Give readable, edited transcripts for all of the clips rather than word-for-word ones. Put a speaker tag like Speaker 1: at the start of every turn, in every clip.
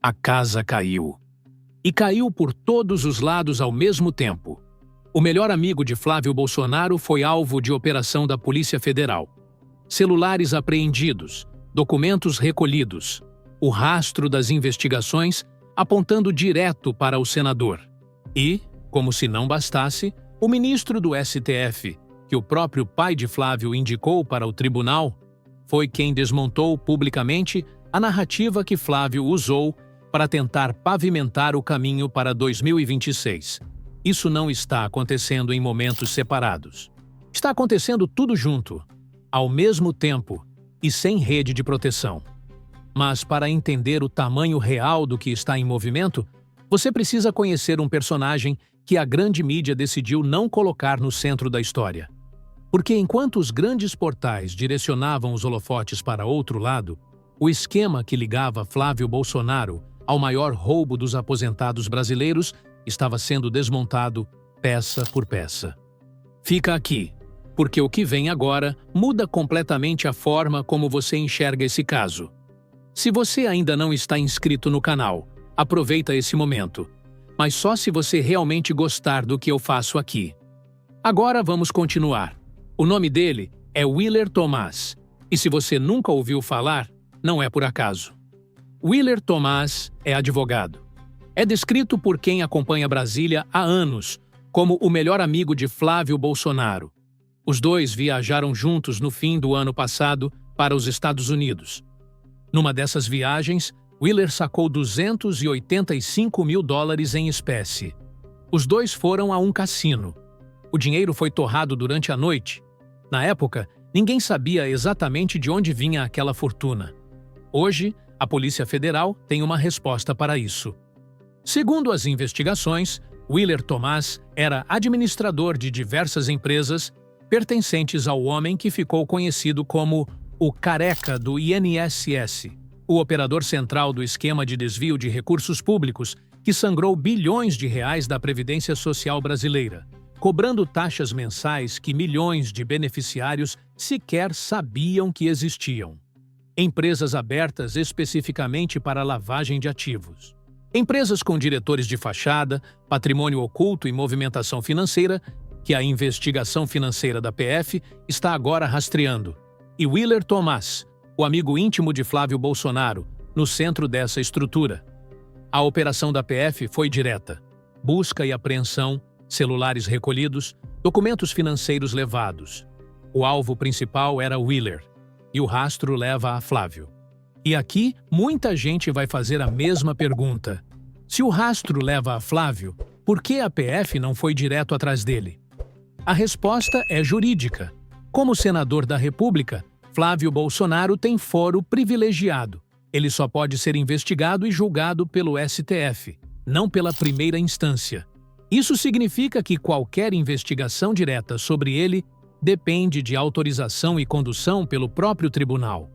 Speaker 1: A casa caiu. E caiu por todos os lados ao mesmo tempo. O melhor amigo de Flávio Bolsonaro foi alvo de operação da Polícia Federal. Celulares apreendidos, documentos recolhidos, o rastro das investigações apontando direto para o senador. E, como se não bastasse, o ministro do STF, que o próprio pai de Flávio indicou para o tribunal, foi quem desmontou publicamente a narrativa que Flávio usou para tentar pavimentar o caminho para 2026. Isso não está acontecendo em momentos separados. Está acontecendo tudo junto, ao mesmo tempo e sem rede de proteção. Mas para entender o tamanho real do que está em movimento, você precisa conhecer um personagem que a grande mídia decidiu não colocar no centro da história. Porque enquanto os grandes portais direcionavam os holofotes para outro lado, o esquema que ligava Flávio Bolsonaro ao maior roubo dos aposentados brasileiros estava sendo desmontado peça por peça. Fica aqui, porque o que vem agora muda completamente a forma como você enxerga esse caso. Se você ainda não está inscrito no canal, aproveita esse momento, mas só se você realmente gostar do que eu faço aqui. Agora vamos continuar. O nome dele é Willer Tomás, e se você nunca ouviu falar, não é por acaso. Willer Tomás é advogado. É descrito por quem acompanha Brasília há anos como o melhor amigo de Flávio Bolsonaro. Os dois viajaram juntos no fim do ano passado para os Estados Unidos. Numa dessas viagens, Willer sacou $285 mil em espécie. Os dois foram a um cassino. O dinheiro foi torrado durante a noite. Na época, ninguém sabia exatamente de onde vinha aquela fortuna. Hoje, a Polícia Federal tem uma resposta para isso. Segundo as investigações, Willer Tomás era administrador de diversas empresas pertencentes ao homem que ficou conhecido como o Careca do INSS, o operador central do esquema de desvio de recursos públicos que sangrou bilhões de reais da Previdência Social brasileira, cobrando taxas mensais que milhões de beneficiários sequer sabiam que existiam. Empresas abertas especificamente para lavagem de ativos. Empresas com diretores de fachada, patrimônio oculto e movimentação financeira que a investigação financeira da PF está agora rastreando. E Willer Tomás, o amigo íntimo de Flávio Bolsonaro, no centro dessa estrutura. A operação da PF foi direta. Busca e apreensão, celulares recolhidos, documentos financeiros levados. O alvo principal era Willer, e o rastro leva a Flávio. E aqui, muita gente vai fazer a mesma pergunta. Se o rastro leva a Flávio, por que a PF não foi direto atrás dele? A resposta é jurídica. Como senador da República, Flávio Bolsonaro tem foro privilegiado. Ele só pode ser investigado e julgado pelo STF, não pela primeira instância. Isso significa que qualquer investigação direta sobre ele depende de autorização e condução pelo próprio tribunal.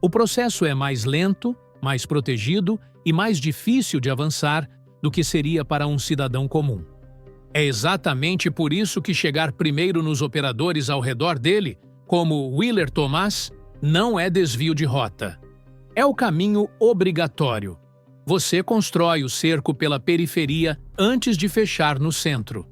Speaker 1: O processo é mais lento, mais protegido e mais difícil de avançar do que seria para um cidadão comum. É exatamente por isso que chegar primeiro nos operadores ao redor dele, como Willer Tomás, não é desvio de rota. É o caminho obrigatório. Você constrói o cerco pela periferia antes de fechar no centro.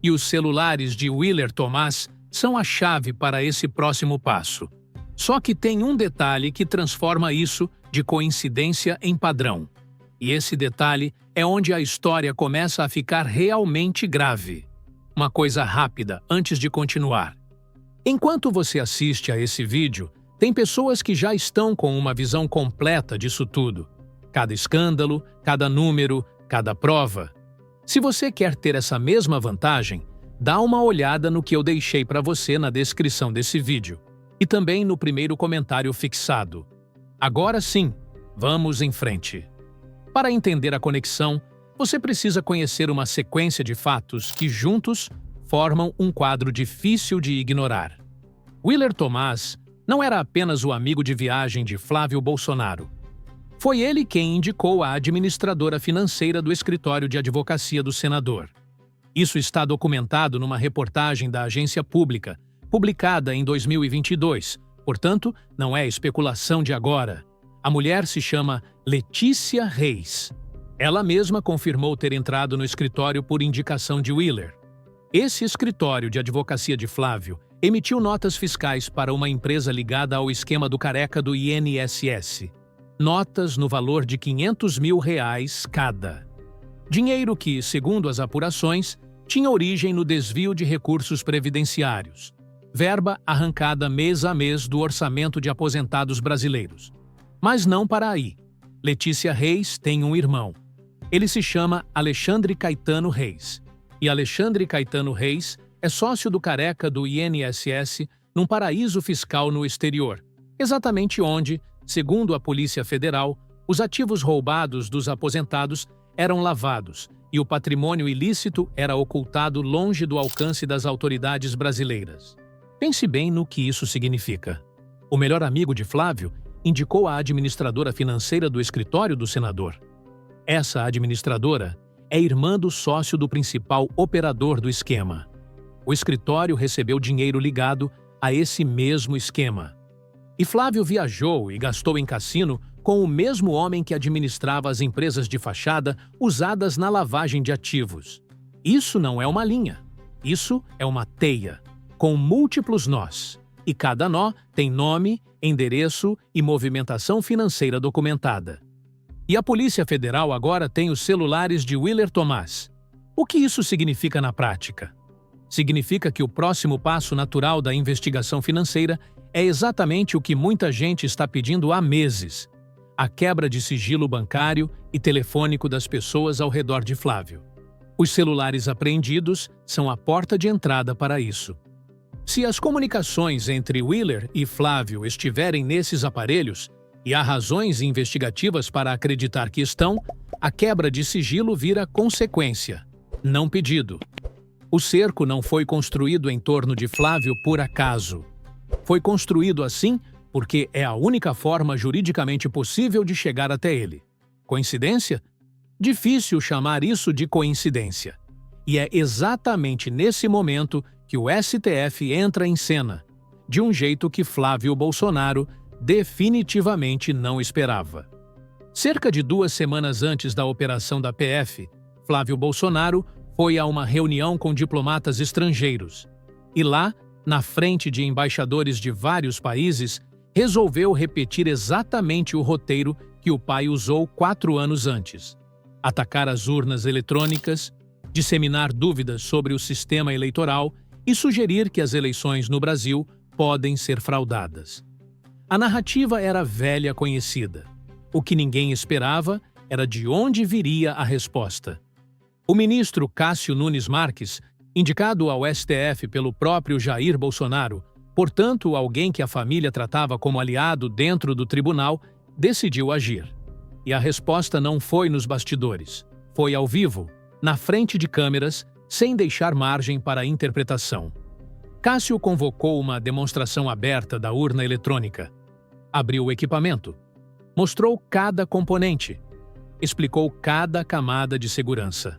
Speaker 1: E os celulares de Willer Tomás são a chave para esse próximo passo. Só que tem um detalhe que transforma isso de coincidência em padrão. E esse detalhe é onde a história começa a ficar realmente grave. Uma coisa rápida, antes de continuar. Enquanto você assiste a esse vídeo, tem pessoas que já estão com uma visão completa disso tudo. Cada escândalo, cada número, cada prova. Se você quer ter essa mesma vantagem, dá uma olhada no que eu deixei para você na descrição desse vídeo e também no primeiro comentário fixado. Agora sim, vamos em frente. Para entender a conexão, você precisa conhecer uma sequência de fatos que, juntos, formam um quadro difícil de ignorar. Willer Tomás não era apenas o amigo de viagem de Flávio Bolsonaro. Foi ele quem indicou a administradora financeira do escritório de advocacia do senador. Isso está documentado numa reportagem da agência pública, publicada em 2022, portanto, não é especulação de agora. A mulher se chama Letícia Reis. Ela mesma confirmou ter entrado no escritório por indicação de Wheeler. Esse escritório de advocacia de Flávio emitiu notas fiscais para uma empresa ligada ao esquema do Careca do INSS. Notas no valor de R$500 mil cada. Dinheiro que, segundo as apurações, tinha origem no desvio de recursos previdenciários. Verba arrancada mês a mês do orçamento de aposentados brasileiros. Mas não para aí. Letícia Reis tem um irmão. Ele se chama Alexandre Caetano Reis. E Alexandre Caetano Reis é sócio do Careca do INSS num paraíso fiscal no exterior, exatamente onde, segundo a Polícia Federal, os ativos roubados dos aposentados eram lavados e o patrimônio ilícito era ocultado longe do alcance das autoridades brasileiras. Pense bem no que isso significa. O melhor amigo de Flávio indicou a administradora financeira do escritório do senador. Essa administradora é irmã do sócio do principal operador do esquema. O escritório recebeu dinheiro ligado a esse mesmo esquema. E Flávio viajou e gastou em cassino com o mesmo homem que administrava as empresas de fachada usadas na lavagem de ativos. Isso não é uma linha. Isso é uma teia, com múltiplos nós. E cada nó tem nome, endereço e movimentação financeira documentada. E a Polícia Federal agora tem os celulares de Wheeler Tomás. O que isso significa na prática? Significa que o próximo passo natural da investigação financeira é exatamente o que muita gente está pedindo há meses: a quebra de sigilo bancário e telefônico das pessoas ao redor de Flávio. Os celulares apreendidos são a porta de entrada para isso. Se as comunicações entre Wheeler e Flávio estiverem nesses aparelhos, e há razões investigativas para acreditar que estão, a quebra de sigilo vira consequência, não pedido. O cerco não foi construído em torno de Flávio por acaso. Foi construído assim porque é a única forma juridicamente possível de chegar até ele. Coincidência? Difícil chamar isso de coincidência. E é exatamente nesse momento que o STF entra em cena, de um jeito que Flávio Bolsonaro definitivamente não esperava. Cerca de 2 semanas antes da operação da PF, Flávio Bolsonaro foi a uma reunião com diplomatas estrangeiros. E lá, na frente de embaixadores de vários países, resolveu repetir exatamente o roteiro que o pai usou 4 anos antes: atacar as urnas eletrônicas, disseminar dúvidas sobre o sistema eleitoral e sugerir que as eleições no Brasil podem ser fraudadas. A narrativa era velha conhecida. O que ninguém esperava era de onde viria a resposta. O ministro Cássio Nunes Marques, indicado ao STF pelo próprio Jair Bolsonaro, portanto alguém que a família tratava como aliado dentro do tribunal, decidiu agir. E a resposta não foi nos bastidores. Foi ao vivo, na frente de câmeras, sem deixar margem para a interpretação. Cássio convocou uma demonstração aberta da urna eletrônica. Abriu o equipamento. Mostrou cada componente. Explicou cada camada de segurança.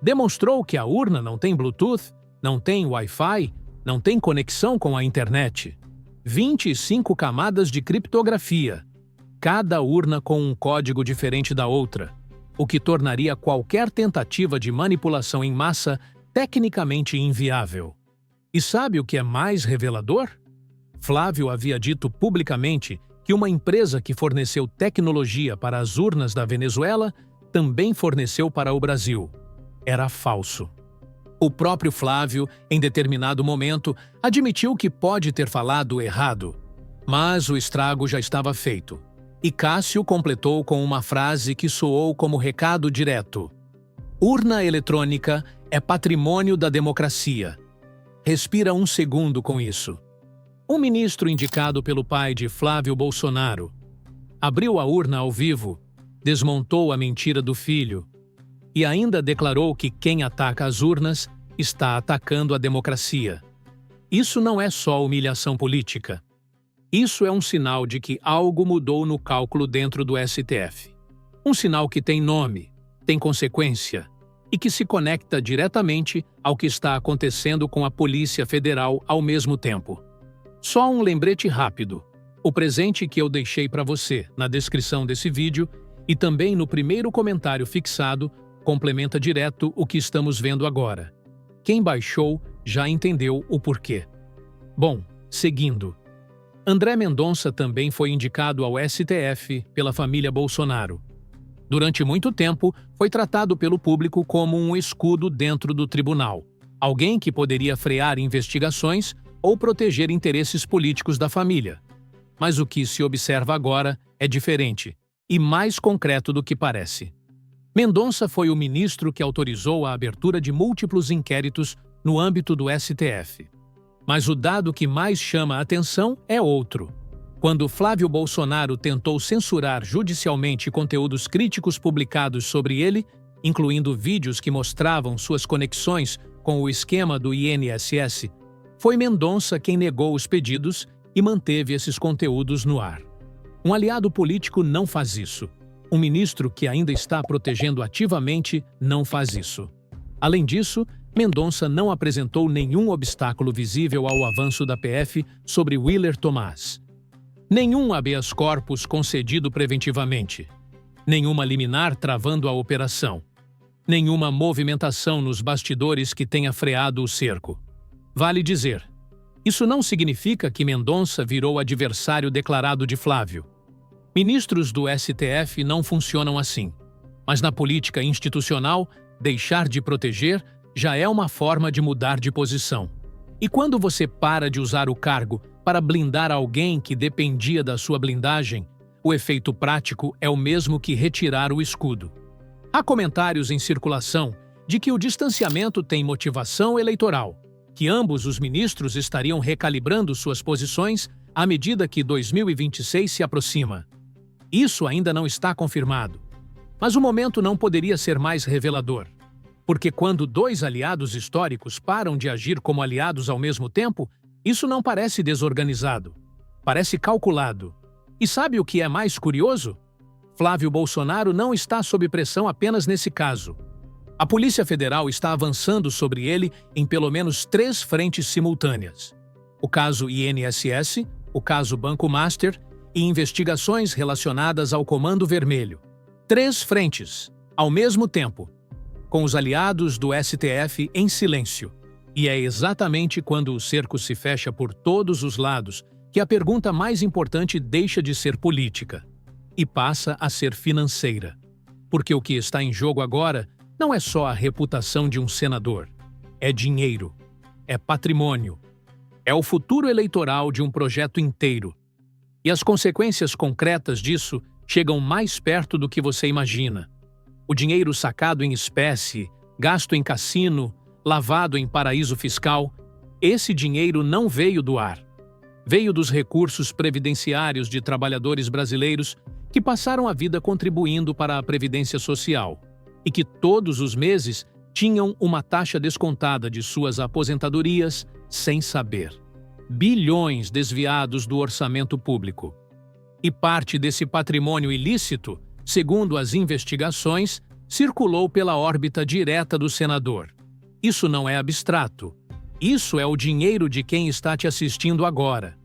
Speaker 1: Demonstrou que a urna não tem Bluetooth, não tem Wi-Fi, não tem conexão com a internet. 25 camadas de criptografia. Cada urna com um código diferente da outra, o que tornaria qualquer tentativa de manipulação em massa tecnicamente inviável. E sabe o que é mais revelador? Flávio havia dito publicamente que uma empresa que forneceu tecnologia para as urnas da Venezuela também forneceu para o Brasil. Era falso. O próprio Flávio, em determinado momento, admitiu que pode ter falado errado. Mas o estrago já estava feito. E Cássio completou com uma frase que soou como recado direto: urna eletrônica é patrimônio da democracia. Respira um segundo com isso. Um ministro indicado pelo pai de Flávio Bolsonaro abriu a urna ao vivo, desmontou a mentira do filho e ainda declarou que quem ataca as urnas está atacando a democracia. Isso não é só humilhação política. Isso é um sinal de que algo mudou no cálculo dentro do STF. Um sinal que tem nome, tem consequência e que se conecta diretamente ao que está acontecendo com a Polícia Federal ao mesmo tempo. Só um lembrete rápido. O presente que eu deixei para você na descrição desse vídeo E também no primeiro comentário fixado, complementa direto o que estamos vendo agora. Quem baixou já entendeu o porquê. Bom, seguindo. André Mendonça também foi indicado ao STF pela família Bolsonaro. Durante muito tempo, foi tratado pelo público como um escudo dentro do tribunal, alguém que poderia frear investigações ou proteger interesses políticos da família. Mas o que se observa agora é diferente e mais concreto do que parece. Mendonça foi o ministro que autorizou a abertura de múltiplos inquéritos no âmbito do STF. Mas o dado que mais chama a atenção é outro. Quando Flávio Bolsonaro tentou censurar judicialmente conteúdos críticos publicados sobre ele, incluindo vídeos que mostravam suas conexões com o esquema do INSS, foi Mendonça quem negou os pedidos e manteve esses conteúdos no ar. Um aliado político não faz isso. Um ministro que ainda está protegendo ativamente não faz isso. Além disso, Mendonça não apresentou nenhum obstáculo visível ao avanço da PF sobre Willer Tomás. Nenhum habeas corpus concedido preventivamente. Nenhuma liminar travando a operação. Nenhuma movimentação nos bastidores que tenha freado o cerco. Vale dizer, isso não significa que Mendonça virou adversário declarado de Flávio. Ministros do STF não funcionam assim. Mas na política institucional, deixar de proteger já é uma forma de mudar de posição. E quando você para de usar o cargo para blindar alguém que dependia da sua blindagem, o efeito prático é o mesmo que retirar o escudo. Há comentários em circulação de que o distanciamento tem motivação eleitoral, que ambos os ministros estariam recalibrando suas posições à medida que 2026 se aproxima. Isso ainda não está confirmado. Mas o momento não poderia ser mais revelador. Porque quando dois aliados históricos param de agir como aliados ao mesmo tempo, isso não parece desorganizado. Parece calculado. E sabe o que é mais curioso? Flávio Bolsonaro não está sob pressão apenas nesse caso. A Polícia Federal está avançando sobre ele em pelo menos 3 frentes simultâneas. O caso INSS, o caso Banco Master e investigações relacionadas ao Comando Vermelho. 3 frentes, ao mesmo tempo, com os aliados do STF em silêncio. E é exatamente quando o cerco se fecha por todos os lados que a pergunta mais importante deixa de ser política e passa a ser financeira. Porque o que está em jogo agora não é só a reputação de um senador. É dinheiro, é patrimônio, é o futuro eleitoral de um projeto inteiro. E as consequências concretas disso chegam mais perto do que você imagina. O dinheiro sacado em espécie, gasto em cassino, lavado em paraíso fiscal, esse dinheiro não veio do ar. Veio dos recursos previdenciários de trabalhadores brasileiros que passaram a vida contribuindo para a Previdência Social e que todos os meses tinham uma taxa descontada de suas aposentadorias sem saber. Bilhões desviados do orçamento público. E parte desse patrimônio ilícito, segundo as investigações, circulou pela órbita direta do senador. Isso não é abstrato. Isso é o dinheiro de quem está te assistindo agora.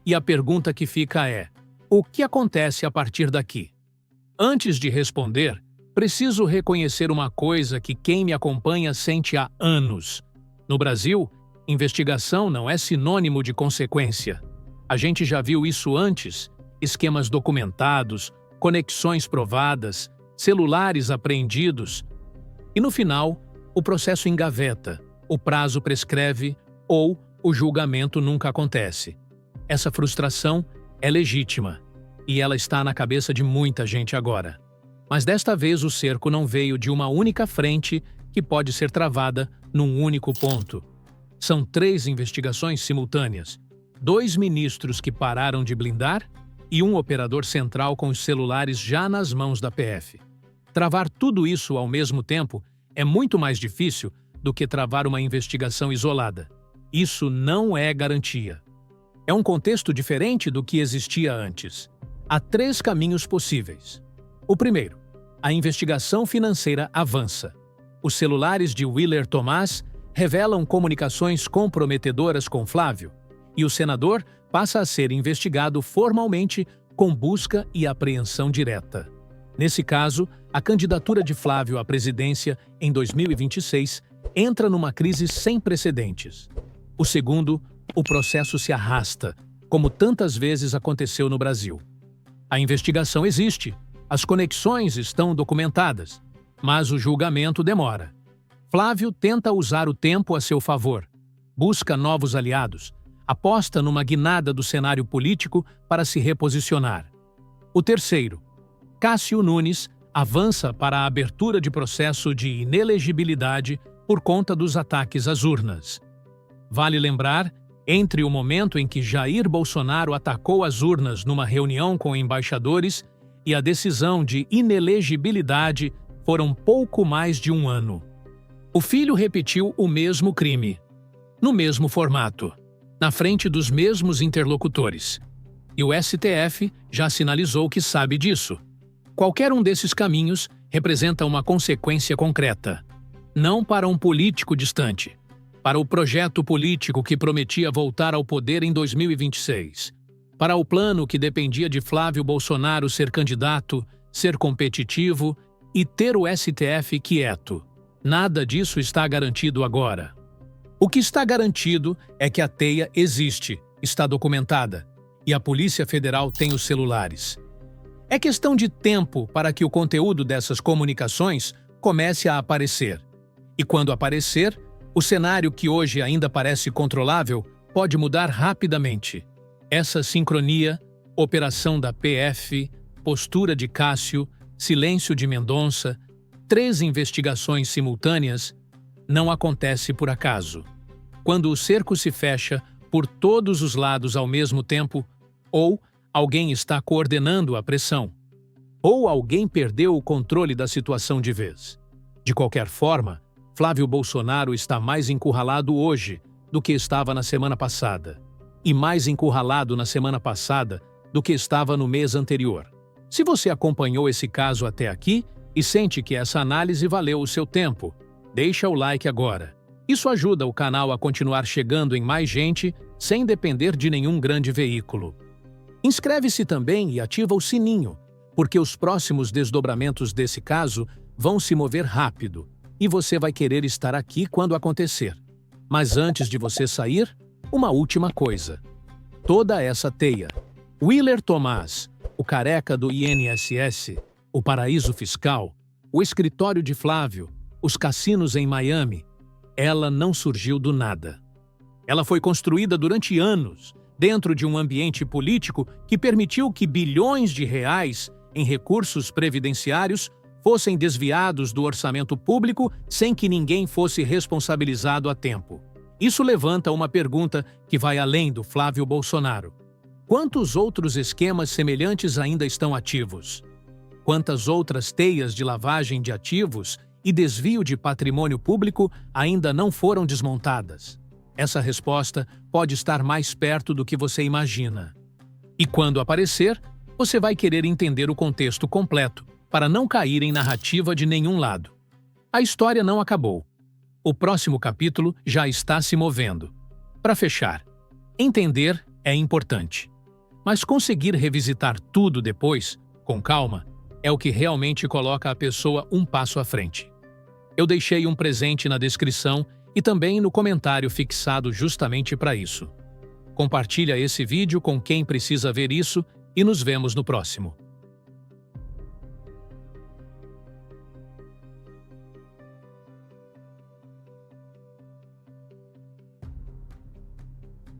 Speaker 1: E a pergunta que fica é: o que acontece a partir daqui? Antes de responder, preciso reconhecer uma coisa que quem me acompanha sente há anos. No Brasil, investigação não é sinônimo de consequência. A gente já viu isso antes: esquemas documentados, conexões provadas, celulares apreendidos. E no final, o processo engaveta, o prazo prescreve ou o julgamento nunca acontece. Essa frustração é legítima e ela está na cabeça de muita gente agora. Mas desta vez o cerco não veio de uma única frente que pode ser travada num único ponto. São 3 investigações simultâneas, 2 ministros que pararam de blindar e um operador central com os celulares já nas mãos da PF. Travar tudo isso ao mesmo tempo é muito mais difícil do que travar uma investigação isolada. Isso não é garantia. É um contexto diferente do que existia antes. Há 3 caminhos possíveis. O primeiro, a investigação financeira avança. Os celulares de Willer Tomás revelam comunicações comprometedoras com Flávio, e o senador passa a ser investigado formalmente com busca e apreensão direta. Nesse caso, a candidatura de Flávio à presidência em 2026 entra numa crise sem precedentes. O segundo, o processo se arrasta, como tantas vezes aconteceu no Brasil. A investigação existe, as conexões estão documentadas, mas o julgamento demora. Flávio tenta usar o tempo a seu favor, busca novos aliados, aposta numa guinada do cenário político para se reposicionar. O terceiro, Cássio Nunes, avança para a abertura de processo de inelegibilidade por conta dos ataques às urnas. Vale lembrar, entre o momento em que Jair Bolsonaro atacou as urnas numa reunião com embaixadores e a decisão de inelegibilidade foram pouco mais de um ano. O filho repetiu o mesmo crime, no mesmo formato, na frente dos mesmos interlocutores. E o STF já sinalizou que sabe disso. Qualquer um desses caminhos representa uma consequência concreta, não para um político distante, para o projeto político que prometia voltar ao poder em 2026, para o plano que dependia de Flávio Bolsonaro ser candidato, ser competitivo e ter o STF quieto. Nada disso está garantido agora. O que está garantido é que a teia existe, está documentada, e a Polícia Federal tem os celulares. É questão de tempo para que o conteúdo dessas comunicações comece a aparecer. E quando aparecer, o cenário que hoje ainda parece controlável pode mudar rapidamente. Essa sincronia, operação da PF, postura de Cássio, silêncio de Mendonça, 3 investigações simultâneas, não acontece por acaso. Quando o cerco se fecha por todos os lados ao mesmo tempo, ou alguém está coordenando a pressão, ou alguém perdeu o controle da situação de vez. De qualquer forma, Flávio Bolsonaro está mais encurralado hoje do que estava na semana passada, e mais encurralado na semana passada do que estava no mês anterior. Se você acompanhou esse caso até aqui e sente que essa análise valeu o seu tempo, deixa o like agora. Isso ajuda o canal a continuar chegando em mais gente sem depender de nenhum grande veículo. Inscreve-se também e ativa o sininho, porque os próximos desdobramentos desse caso vão se mover rápido e você vai querer estar aqui quando acontecer. Mas antes de você sair, uma última coisa. Toda essa teia, Willer Tomás, o careca do INSS, o paraíso fiscal, o escritório de Flávio, os cassinos em Miami, ela não surgiu do nada. Ela foi construída durante anos, dentro de um ambiente político que permitiu que bilhões de reais em recursos previdenciários fossem desviados do orçamento público sem que ninguém fosse responsabilizado a tempo. Isso levanta uma pergunta que vai além do Flávio Bolsonaro. Quantos outros esquemas semelhantes ainda estão ativos? Quantas outras teias de lavagem de ativos e desvio de patrimônio público ainda não foram desmontadas? Essa resposta pode estar mais perto do que você imagina. E quando aparecer, você vai querer entender o contexto completo, para não cair em narrativa de nenhum lado. A história não acabou. O próximo capítulo já está se movendo. Para fechar, entender é importante. Mas conseguir revisitar tudo depois, com calma, é o que realmente coloca a pessoa um passo à frente. Eu deixei um presente na descrição e também no comentário fixado justamente para isso. Compartilha esse vídeo com quem precisa ver isso e nos vemos no próximo.